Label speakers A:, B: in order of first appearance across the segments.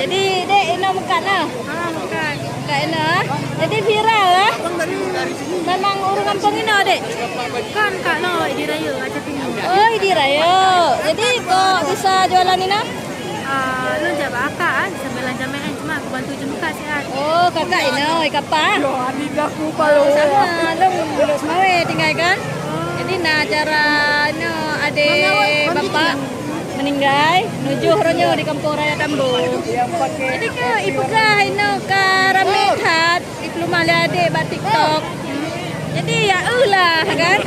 A: Jadi dek ino mekat nah.
B: Bukan.
A: Mekat ino. Jadi viral lah. Memang urung kampung ino dek.
B: Bukan Kak No, di Raya aja tinggi.
A: Oh di Raya. Jadi kok bisa jualan ino?
B: Lu jawab akak sambil jaman cuma aku bantu jemka sihat.
A: Oh kakak ino kapan?
B: Adidaku
A: Sama lu belum semawe tinggal kan? Jadi nah cara ino ade bapak meninggal nuju ronyo di kampung Raya Tambo. Jadi ke ibu kah ino ka rame hat ibu malah ade bat TikTok. Jadi ya lah kan?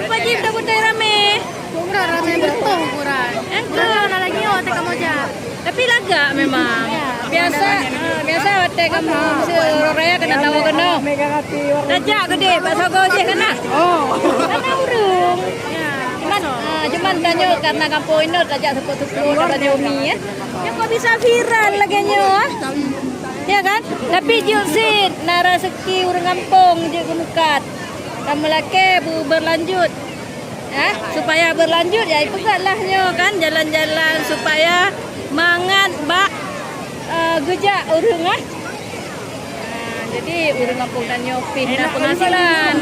A: Wajib dah budaya rame.
B: Kurang ramai betul kurang. Kalau nak lagi tak kamu aja.
A: Tapi laga memang. Biasa wate kamu seluruh raya kena tahu kena. Tajak gede, bahasa kau je kena. Karena urung. Cuman tanya karena kampung ini tajak sepuluh tanya umi ya. Yang kok bisa viral lagi nyo. Ya kan? Tapi jilsid nara seki urang kampung je kemukat. Kamu laki berlanjut. Ya, supaya berlanjut ya itu lah nyo kan jalan-jalan supaya mangan bak gejak urang ah. Jadi urang kampung dan nyopin penghasilan.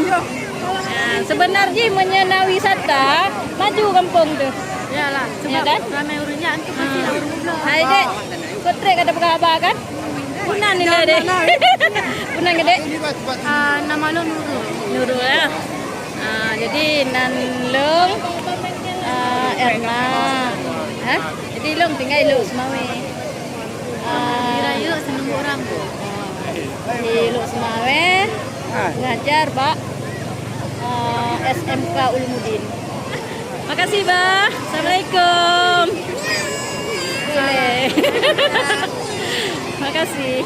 A: Nah, sebenarnya menyena wisata maju kampung tuh.
B: Yalah, sebab
A: Ya kan?
B: ramai urunnya antu pasti lah urun pula.
A: Hai dek, kotrek ada apa kan? Punan ni lah dek. Punan ke dek?
B: Nama lu Nurul.
A: Nurul ya. Jadi Nanlong Erna. Jadi long tinggal lu semawe.
B: Di Raya seneng orang.
A: Di lu semawe ngajar Pak SMK Ulumuddin. Makasih Bah. Assalamualaikum. Boleh. Makasih.